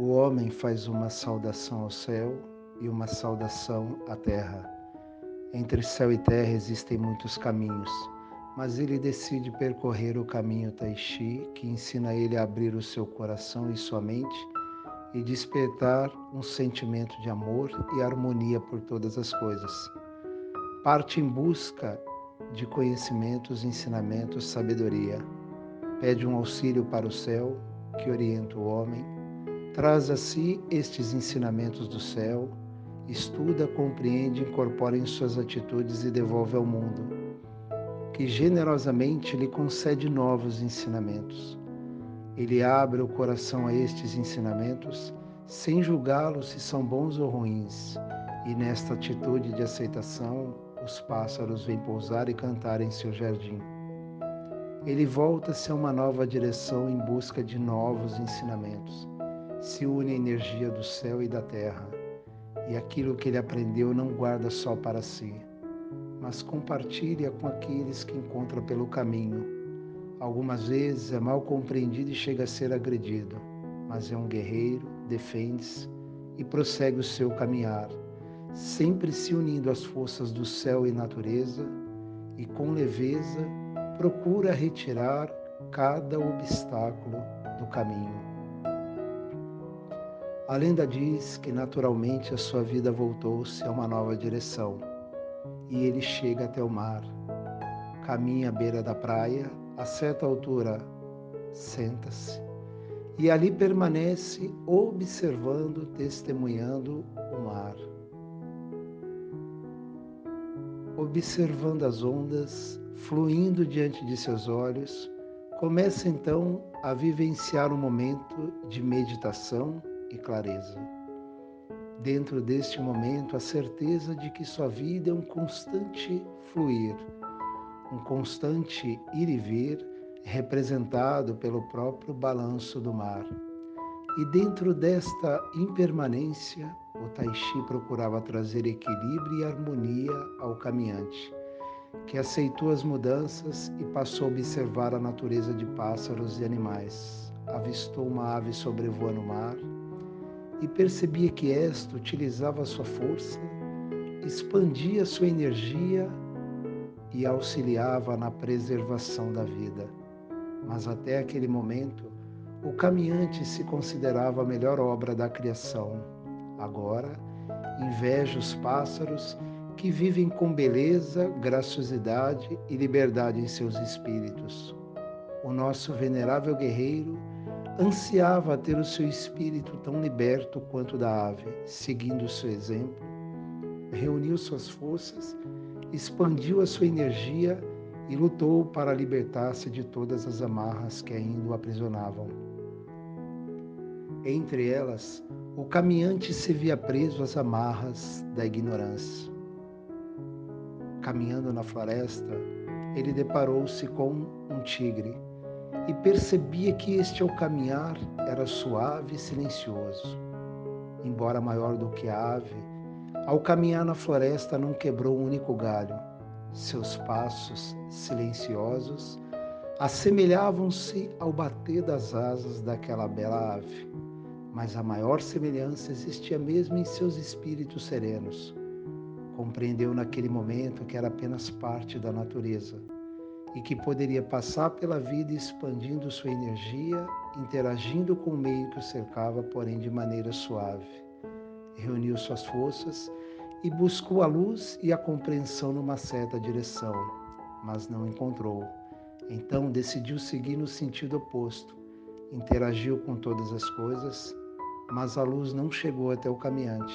O homem faz uma saudação ao céu e uma saudação à terra. Entre céu e terra existem muitos caminhos, mas ele decide percorrer o caminho Tai Chi, que ensina ele a abrir o seu coração e sua mente e despertar um sentimento de amor e harmonia por todas as coisas. Parte em busca de conhecimentos, ensinamentos, sabedoria. Pede um auxílio para o céu, que orienta o homem. Traz a si estes ensinamentos do céu, estuda, compreende, incorpora em suas atitudes e devolve ao mundo, que generosamente lhe concede novos ensinamentos. Ele abre o coração a estes ensinamentos, sem julgá-los se são bons ou ruins, e nesta atitude de aceitação, os pássaros vêm pousar e cantar em seu jardim. Ele volta-se a uma nova direção em busca de novos ensinamentos. Se une à energia do céu e da terra, e aquilo que ele aprendeu não guarda só para si, mas compartilha com aqueles que encontra pelo caminho. Algumas vezes é mal compreendido e chega a ser agredido, mas é um guerreiro, defende-se e prossegue o seu caminhar, sempre se unindo às forças do céu e natureza, e com leveza procura retirar cada obstáculo do caminho. A lenda diz que naturalmente a sua vida voltou-se a uma nova direção, e ele chega até o mar, caminha à beira da praia, a certa altura senta-se, e ali permanece observando, testemunhando o mar. Observando as ondas fluindo diante de seus olhos, começa então a vivenciar um momento de meditação e clareza. Dentro deste momento, a certeza de que sua vida é um constante fluir, um constante ir e vir, representado pelo próprio balanço do mar. E dentro desta impermanência, o Tai Chi procurava trazer equilíbrio e harmonia ao caminhante, que aceitou as mudanças e passou a observar a natureza de pássaros e animais. Avistou uma ave sobrevoando o mar e percebia que esta utilizava sua força, expandia sua energia e auxiliava na preservação da vida. Mas até aquele momento, o caminhante se considerava a melhor obra da criação. Agora, inveja os pássaros que vivem com beleza, graciosidade e liberdade em seus espíritos. O nosso venerável guerreiro ansiava ter o seu espírito tão liberto quanto da ave, seguindo o seu exemplo, reuniu suas forças, expandiu a sua energia e lutou para libertar-se de todas as amarras que ainda o aprisionavam. Entre elas, o caminhante se via preso às amarras da ignorância. Caminhando na floresta, ele deparou-se com um tigre e percebia que este, ao caminhar, era suave e silencioso. Embora maior do que a ave, ao caminhar na floresta não quebrou um único galho. Seus passos, silenciosos, assemelhavam-se ao bater das asas daquela bela ave. Mas a maior semelhança existia mesmo em seus espíritos serenos. Compreendeu naquele momento que era apenas parte da natureza e que poderia passar pela vida expandindo sua energia, interagindo com o meio que o cercava, porém de maneira suave. Reuniu suas forças e buscou a luz e a compreensão numa certa direção, mas não encontrou. Então decidiu seguir no sentido oposto. Interagiu com todas as coisas, mas a luz não chegou até o caminhante,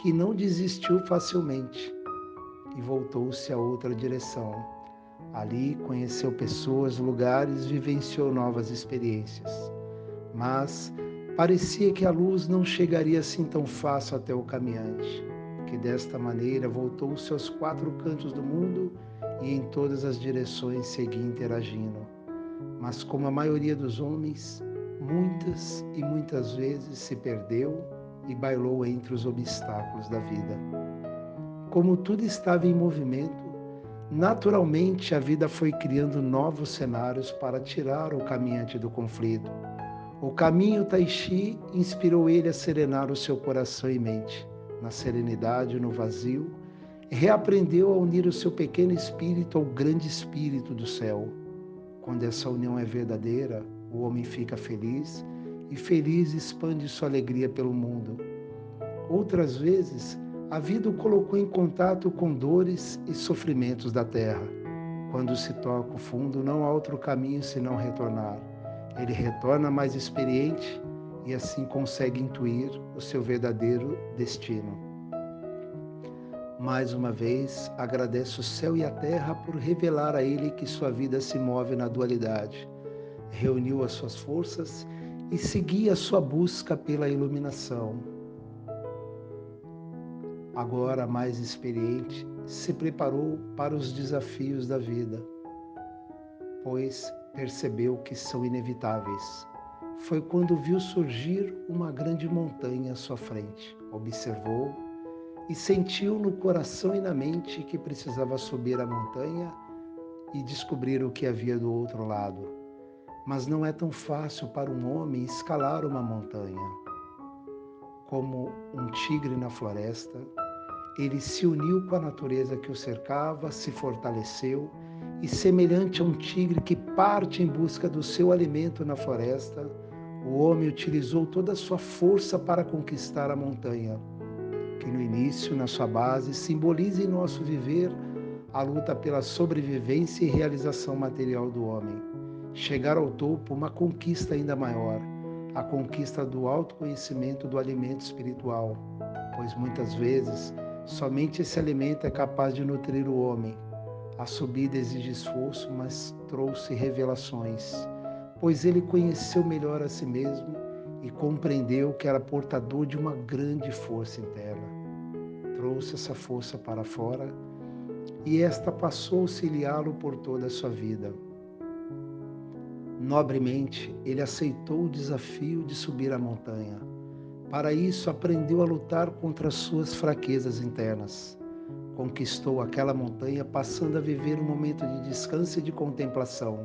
que não desistiu facilmente e voltou-se a outra direção. Ali conheceu pessoas, lugares, vivenciou novas experiências. Mas parecia que a luz não chegaria assim tão fácil até o caminhante, que desta maneira voltou-se aos quatro cantos do mundo e em todas as direções seguia interagindo. Mas como a maioria dos homens, muitas e muitas vezes se perdeu e bailou entre os obstáculos da vida. Como tudo estava em movimento, naturalmente a vida foi criando novos cenários para tirar o caminhante do conflito. O caminho Tai Chi inspirou ele a serenar o seu coração e mente. Na serenidade, no vazio, reaprendeu a unir o seu pequeno espírito ao grande espírito do céu. Quando essa união é verdadeira, o homem fica feliz e feliz expande sua alegria pelo mundo. Outras vezes, a vida o colocou em contato com dores e sofrimentos da terra. Quando se toca o fundo, não há outro caminho senão retornar. Ele retorna mais experiente e assim consegue intuir o seu verdadeiro destino. Mais uma vez, agradece o céu e a terra por revelar a ele que sua vida se move na dualidade. Reuniu as suas forças e seguia a sua busca pela iluminação. Agora, mais experiente, se preparou para os desafios da vida, pois percebeu que são inevitáveis. Foi quando viu surgir uma grande montanha à sua frente. Observou e sentiu no coração e na mente que precisava subir a montanha e descobrir o que havia do outro lado. Mas não é tão fácil para um homem escalar uma montanha. Como um tigre na floresta, ele se uniu com a natureza que o cercava, se fortaleceu e, semelhante a um tigre que parte em busca do seu alimento na floresta, o homem utilizou toda a sua força para conquistar a montanha, que no início, na sua base, simboliza em nosso viver a luta pela sobrevivência e realização material do homem. Chegar ao topo, uma conquista ainda maior, a conquista do autoconhecimento do alimento espiritual, pois muitas vezes somente esse alimento é capaz de nutrir o homem. A subida exige esforço, mas trouxe revelações, pois ele conheceu melhor a si mesmo e compreendeu que era portador de uma grande força interna. Trouxe essa força para fora e esta passou a auxiliá-lo por toda a sua vida. Nobremente, ele aceitou o desafio de subir a montanha. Para isso, aprendeu a lutar contra as suas fraquezas internas. Conquistou aquela montanha, passando a viver um momento de descanso e de contemplação.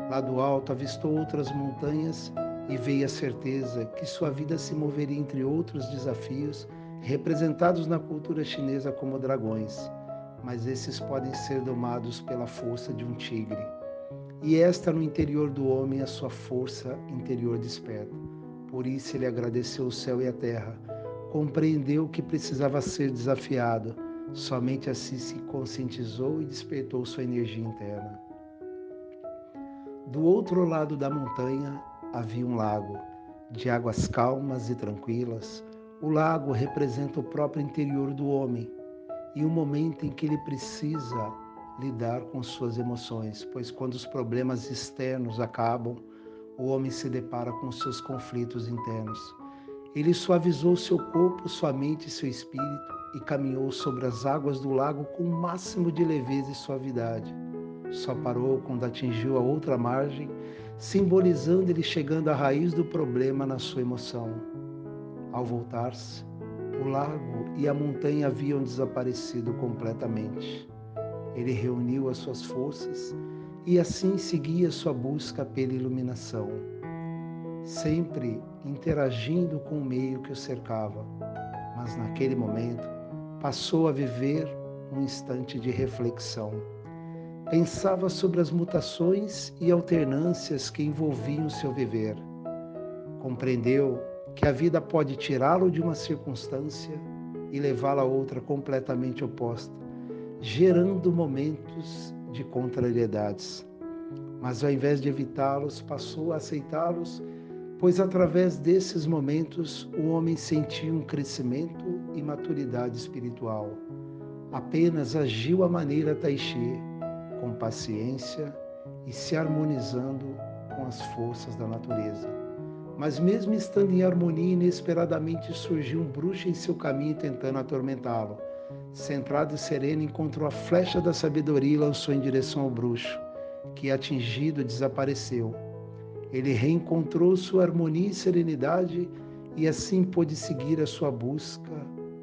Lá do alto, avistou outras montanhas e veio a certeza que sua vida se moveria entre outros desafios, representados na cultura chinesa como dragões. Mas esses podem ser domados pela força de um tigre. E esta no interior do homem a sua força interior desperta. Por isso ele agradeceu o céu e a terra, compreendeu que precisava ser desafiado, somente assim se conscientizou e despertou sua energia interna. Do outro lado da montanha havia um lago, de águas calmas e tranquilas. O lago representa o próprio interior do homem e o momento em que ele precisa lidar com suas emoções, pois quando os problemas externos acabam, o homem se depara com seus conflitos internos. Ele suavizou seu corpo, sua mente e seu espírito e caminhou sobre as águas do lago com o máximo de leveza e suavidade. Só parou quando atingiu a outra margem, simbolizando ele chegando à raiz do problema na sua emoção. Ao voltar-se, o lago e a montanha haviam desaparecido completamente. Ele reuniu as suas forças e assim seguia sua busca pela iluminação, sempre interagindo com o meio que o cercava. Mas naquele momento passou a viver um instante de reflexão. Pensava sobre as mutações e alternâncias que envolviam seu viver. Compreendeu que a vida pode tirá-lo de uma circunstância e levá-lo a outra completamente oposta, gerando momentos de contrariedades. Mas ao invés de evitá-los, passou a aceitá-los, pois através desses momentos o homem sentiu um crescimento e maturidade espiritual. Apenas agiu à maneira Tai Chi, com paciência e se harmonizando com as forças da natureza. Mas mesmo estando em harmonia, inesperadamente surgiu um bruxo em seu caminho tentando atormentá-lo. Centrado e sereno, encontrou a flecha da sabedoria e lançou em direção ao bruxo, que, atingido, desapareceu. Ele reencontrou sua harmonia e serenidade e assim pôde seguir a sua busca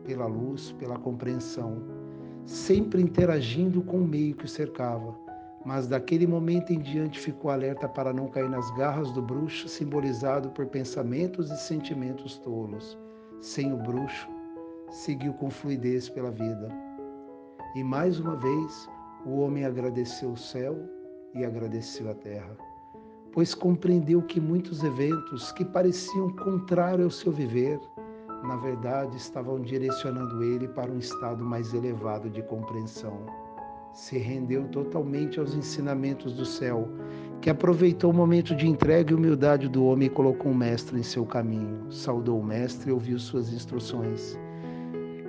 pela luz, pela compreensão, sempre interagindo com o meio que o cercava, mas daquele momento em diante ficou alerta para não cair nas garras do bruxo, simbolizado por pensamentos e sentimentos tolos. Sem o bruxo, seguiu com fluidez pela vida. E mais uma vez, o homem agradeceu o céu e agradeceu a terra, pois compreendeu que muitos eventos que pareciam contrários ao seu viver, na verdade estavam direcionando ele para um estado mais elevado de compreensão. Se rendeu totalmente aos ensinamentos do céu, que aproveitou o momento de entrega e humildade do homem e colocou um mestre em seu caminho. Saudou o mestre e ouviu suas instruções.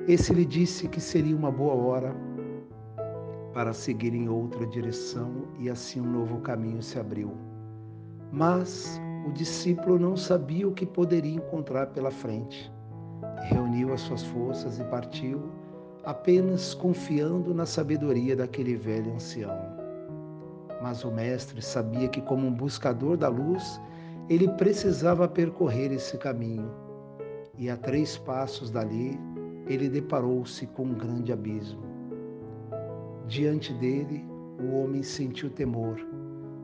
Esse lhe disse que seria uma boa hora para seguir em outra direção, e assim um novo caminho se abriu. Mas o discípulo não sabia o que poderia encontrar pela frente. Reuniu as suas forças e partiu, apenas confiando na sabedoria daquele velho ancião. Mas o mestre sabia que, como um buscador da luz, ele precisava percorrer esse caminho. E a 3 passos dali, ele deparou-se com um grande abismo. Diante dele, o homem sentiu temor,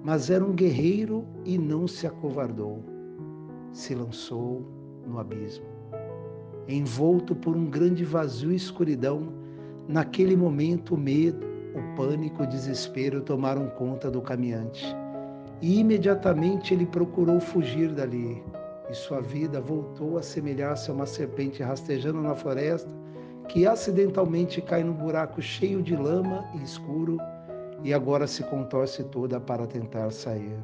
mas era um guerreiro e não se acovardou. Se lançou no abismo. Envolto por um grande vazio e escuridão, naquele momento o medo, o pânico, o desespero tomaram conta do caminhante. E imediatamente ele procurou fugir dali, e sua vida voltou a assemelhar-se a uma serpente rastejando na floresta, que acidentalmente cai num buraco cheio de lama e escuro, e agora se contorce toda para tentar sair.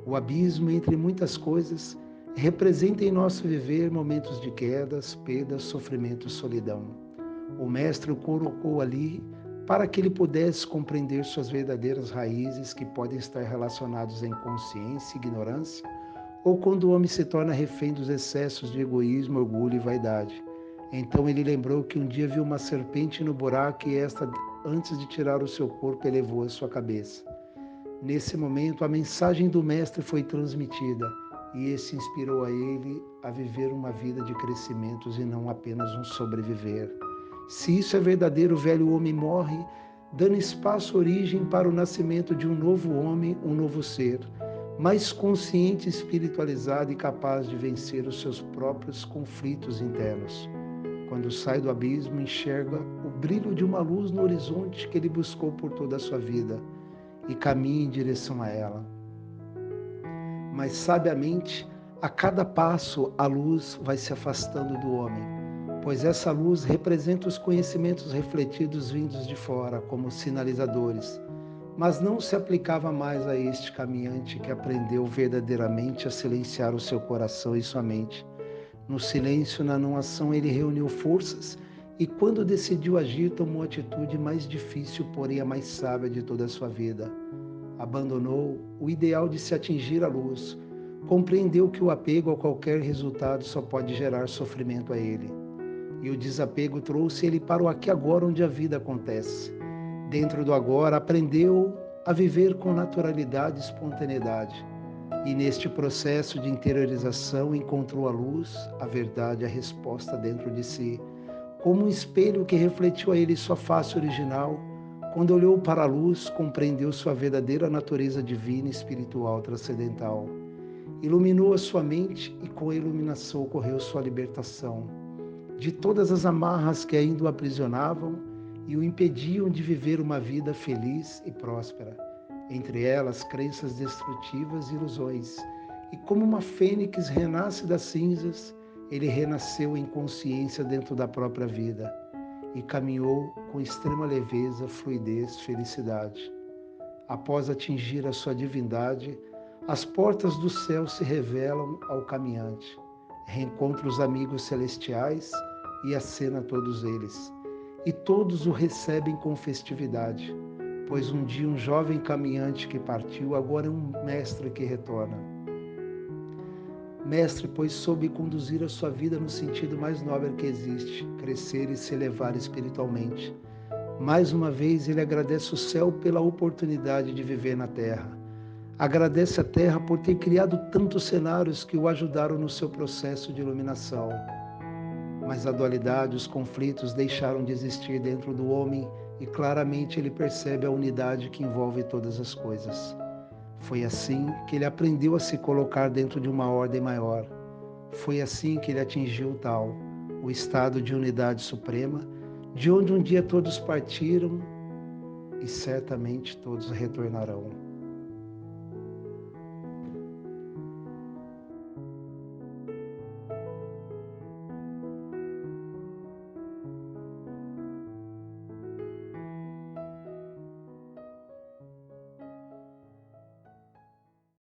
O abismo, entre muitas coisas, representa em nosso viver momentos de quedas, perdas, sofrimento e solidão. O mestre o colocou ali para que ele pudesse compreender suas verdadeiras raízes, que podem estar relacionadas à inconsciência, ignorância, ou quando o homem se torna refém dos excessos de egoísmo, orgulho e vaidade. Então ele lembrou que um dia viu uma serpente no buraco e esta, antes de tirar o seu corpo, elevou a sua cabeça. Nesse momento, a mensagem do mestre foi transmitida e esse inspirou a ele a viver uma vida de crescimentos e não apenas um sobreviver. Se isso é verdadeiro, o velho homem morre, dando espaço, origem para o nascimento de um novo homem, um novo ser, mais consciente, espiritualizado e capaz de vencer os seus próprios conflitos internos. Quando sai do abismo, enxerga o brilho de uma luz no horizonte que ele buscou por toda a sua vida e caminha em direção a ela. Mas sabiamente, a cada passo, a luz vai se afastando do homem, pois essa luz representa os conhecimentos refletidos vindos de fora, como sinalizadores, mas não se aplicava mais a este caminhante que aprendeu verdadeiramente a silenciar o seu coração e sua mente. No silêncio, na não ação, ele reuniu forças e, quando decidiu agir, tomou a atitude mais difícil, porém a mais sábia de toda a sua vida. Abandonou o ideal de se atingir a luz, compreendeu que o apego a qualquer resultado só pode gerar sofrimento a ele. E o desapego trouxe ele para o aqui e agora, onde a vida acontece. Dentro do agora, aprendeu a viver com naturalidade e espontaneidade. E neste processo de interiorização encontrou a luz, a verdade, a resposta dentro de si, como um espelho que refletiu a ele sua face original. Quando olhou para a luz, compreendeu sua verdadeira natureza divina e espiritual transcendental. Iluminou a sua mente e com a iluminação ocorreu sua libertação de todas as amarras que ainda o aprisionavam e o impediam de viver uma vida feliz e próspera. Entre elas, crenças destrutivas e ilusões. E como uma fênix renasce das cinzas, ele renasceu em consciência dentro da própria vida e caminhou com extrema leveza, fluidez, felicidade. Após atingir a sua divindade, as portas do céu se revelam ao caminhante. Reencontra os amigos celestiais e acena a todos eles. E todos o recebem com festividade, pois um dia um jovem caminhante que partiu, agora é um mestre que retorna. Mestre, pois soube conduzir a sua vida no sentido mais nobre que existe, crescer e se elevar espiritualmente. Mais uma vez, ele agradece o céu pela oportunidade de viver na terra. Agradece a terra por ter criado tantos cenários que o ajudaram no seu processo de iluminação. Mas a dualidade, os conflitos deixaram de existir dentro do homem e claramente ele percebe a unidade que envolve todas as coisas. Foi assim que ele aprendeu a se colocar dentro de uma ordem maior. Foi assim que ele atingiu o tal, o estado de unidade suprema, de onde um dia todos partiram e certamente todos retornarão.